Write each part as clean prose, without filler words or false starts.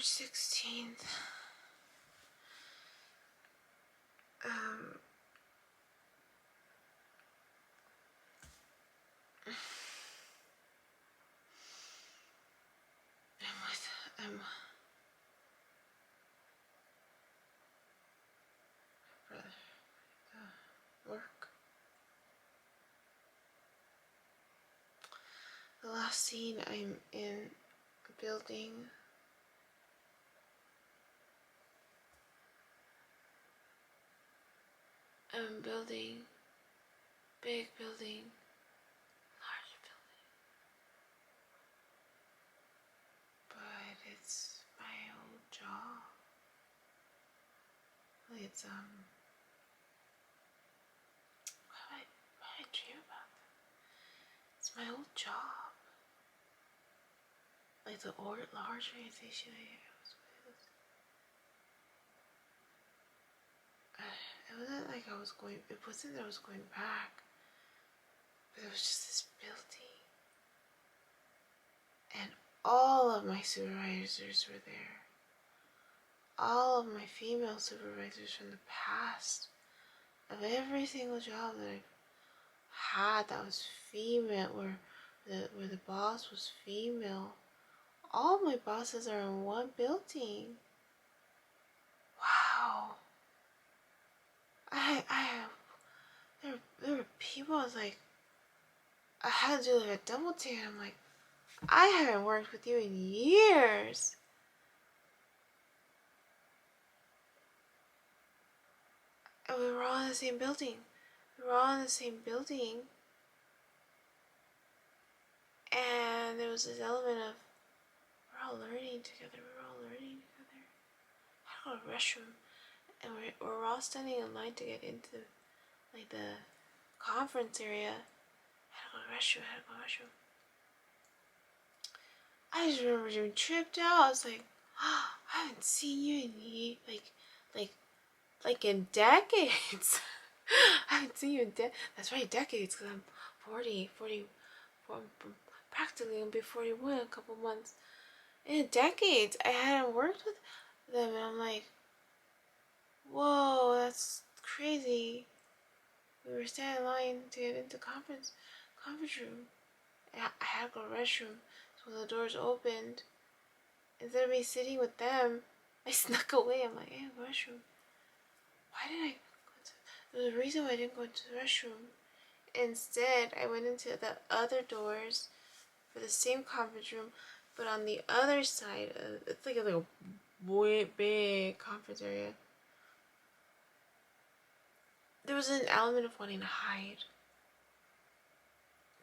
16th. I'm work. The last scene, I'm in a building. I'm building, big building, large building. But it's my old job. It's why I dream about that? It's my old job. Like the large organization I was with. It wasn't like I was going. It wasn't that I was going back. But it was just this building, and all of my supervisors were there. All of my female supervisors from the past, of every single job that I've had that was female, where the boss was female. All my bosses are in one building. Wow. There were people. I was like, I had to do like a double take. I'm like, I haven't worked with you in years. And we were all in the same building. And there was this element of, we're all learning together. I had to go to the restroom. And we're all standing in line to get into like the conference area. I had to go to the restroom. I just remember being tripped out. I was like, oh, I haven't seen you in like in decades. I haven't seen you in that's right, decades, because I'm 40, practically gonna be 41 in a couple months. In decades, I hadn't worked with them, and I'm like, whoa, that's crazy. We were standing in line to get into conference room. And I had to go to the restroom, so when the doors opened, instead of me sitting with them, I snuck away. I'm like, hey, restroom. Why didn't I go to... There was a reason why I didn't go into the restroom. Instead, I went into the other doors for the same conference room, but on the other side, it's like a way big conference area. There was an element of wanting to hide.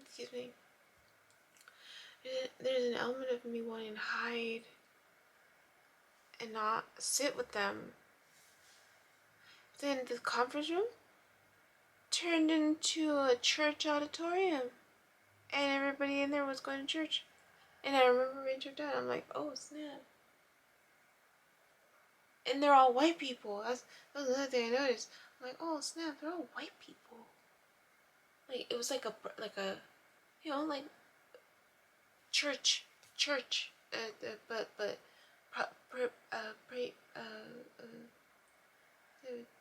Excuse me. There's an element of me wanting to hide and not sit with them. Then the conference room turned into a church auditorium, and everybody in there was going to church. And I remember being tripped out. I'm like, oh snap. And they're all white people. That was another thing I noticed. I'm like, oh snap, they're all white people. Like it was like a you know, like church, but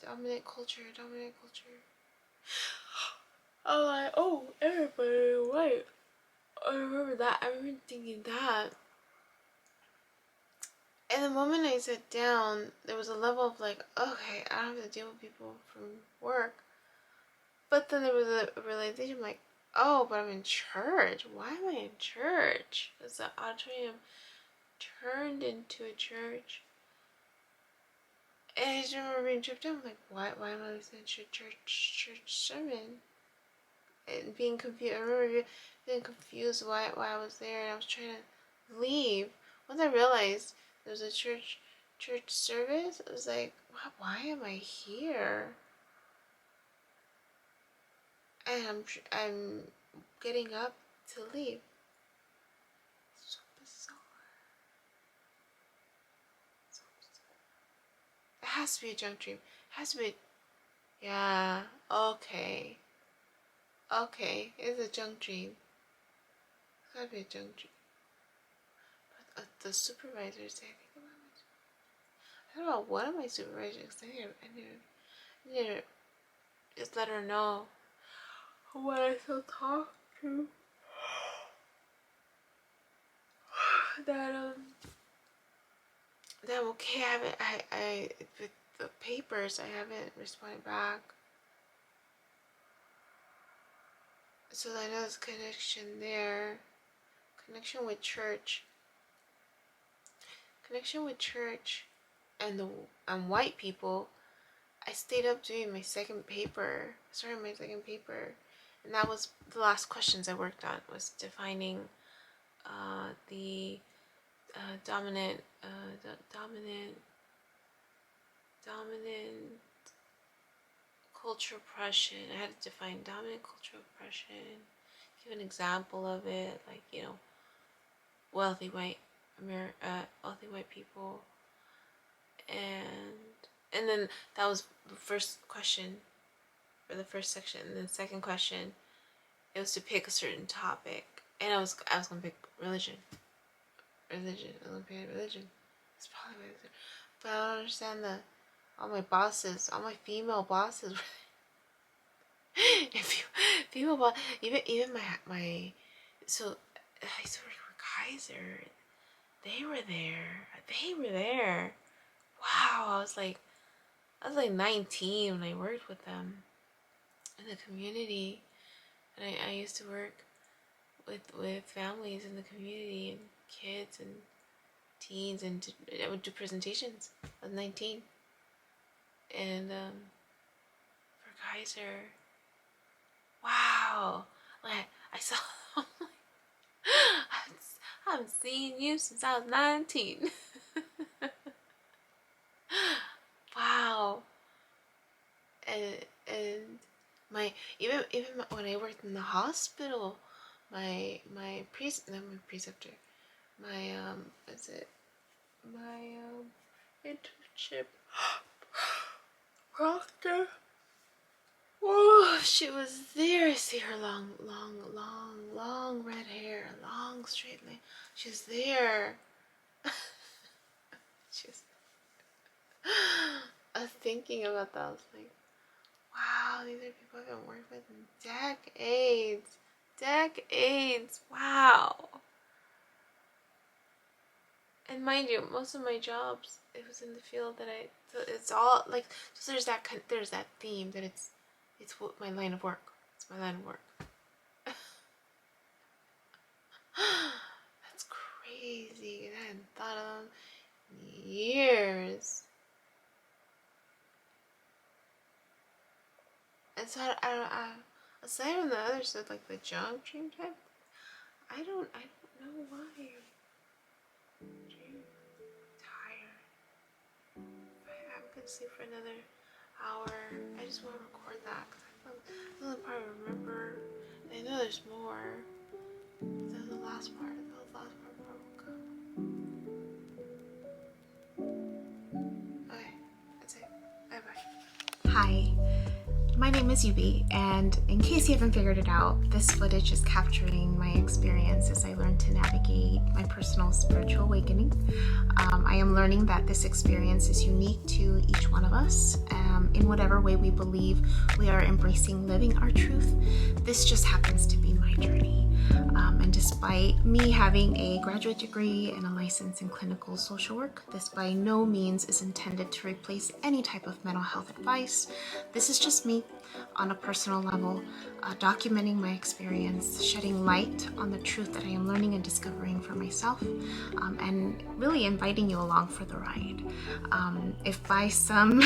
dominant culture. I'm like, oh, everybody white. I remember that. I remember thinking that. And the moment I sat down, there was a level of like, okay, I don't have to deal with people from work. But then there was a realization like, oh, but I'm in church. Why am I in church? Because the auditorium turned into a church. And I just remember being tripped out. I'm like, why am I listening to a church sermon? And being confused. I remember being confused why I was there, and I was trying to leave. Once I realized there was a church service, I was like, why am I here? And I'm getting up to leave. So bizarre. It has to be a junk dream. It has to be. Yeah. Okay. It's a junk dream. It's gotta be a junk dream. But the supervisor said, I think about my I don't know what am I supervising, because I need to just let her know what I still talk to. That that I'm okay. I haven't I with the papers I haven't responded back. So I know there's connection there. Connection with church. Connection with church and the white people. I stayed up doing my second paper. Started my second paper. And that was the last questions I worked on, was defining the dominant cultural oppression. I had to define dominant cultural oppression, give an example of it, like, you know, wealthy white people, and then that was the first question for the first section. And then the second question, it was to pick a certain topic, and I was gonna pick religion. I was gonna pick religion. That's probably what I was. But I don't understand all my bosses, all my female bosses. Female boss, even my so I used to work for Kaiser. They were there. Wow, I was like 19 when I worked with them in the community, and I used to work with families in the community and kids and teens, and I would do presentations. I was 19, and for Kaiser, wow, like I saw, I'm seeing you since I was 19. Wow. And my even when I worked in the hospital, my preceptor, my what's it, my internship proctor. Oh, she was there. I see her long red hair, long straight line. She's there. She's. I was thinking about that. I was like, wow, these are people I've been working with in decades. Wow. And mind you, most of my jobs, it was in the field that it's all like, so there's that theme that it's what my line of work. It's my line of work. That's crazy. I hadn't thought of them in years. And so I aside from the other stuff, like the junk dream type, I don't know why. I'm tired. I'm gonna sleep for another hour. I just want to record that because I feel part I remember. I know there's more. That was the last part. Before I woke up. Okay, that's it. Bye bye. Hi, my name is Yubi, and in case you haven't figured it out, this footage is capturing my experience as I learn to navigate my personal spiritual awakening. I am learning that this experience is unique to each one of us. In whatever way we believe we are embracing living our truth, this just happens to be my journey. And despite me having a graduate degree and a license in clinical social work, this by no means is intended to replace any type of mental health advice. This is just me on a personal level, documenting my experience, shedding light on the truth that I am learning and discovering for myself, and really inviting you along for the ride. If by some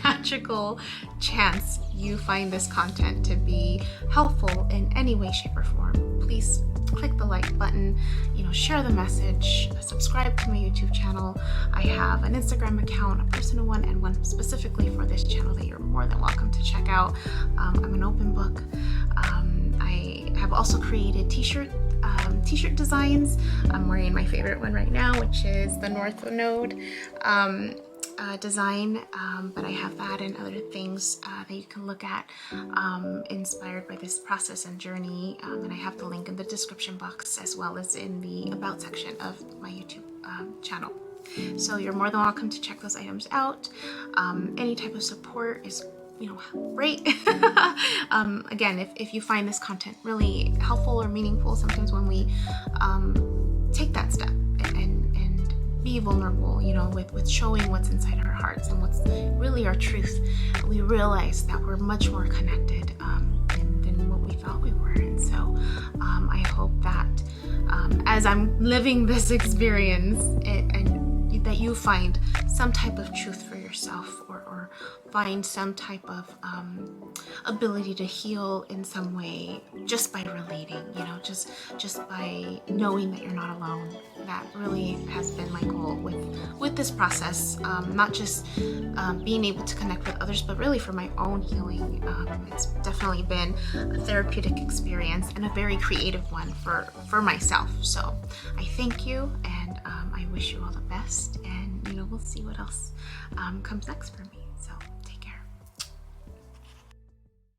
magical chance you find this content to be helpful in any way, shape, or form, please click the like button, share the message, subscribe to my YouTube channel. I have an Instagram account, a personal one, and one specifically for this channel that you're more than welcome to check out. I'm an open book. I have also created t-shirt designs. I'm wearing my favorite one right now, which is the North Node design, but I have that and other things that you can look at inspired by this process and journey, and I have the link in the description box as well as in the about section of my YouTube channel. So you're more than welcome to check those items out. Any type of support is, great. Again, if you find this content really helpful or meaningful, sometimes when we take that step and be vulnerable, with showing what's inside our hearts and what's really our truth, we realize that we're much more connected than what we thought we were. And so I hope that as I'm living this experience, and that you find some type of truth for yourself, or find some type of ability to heal in some way just by relating, just by knowing that you're not alone. That really has been my goal with this process, not just being able to connect with others, but really for my own healing. It's definitely been a therapeutic experience and a very creative one for myself. So I thank you, and I wish you all the best, and we'll see what else comes next for me. So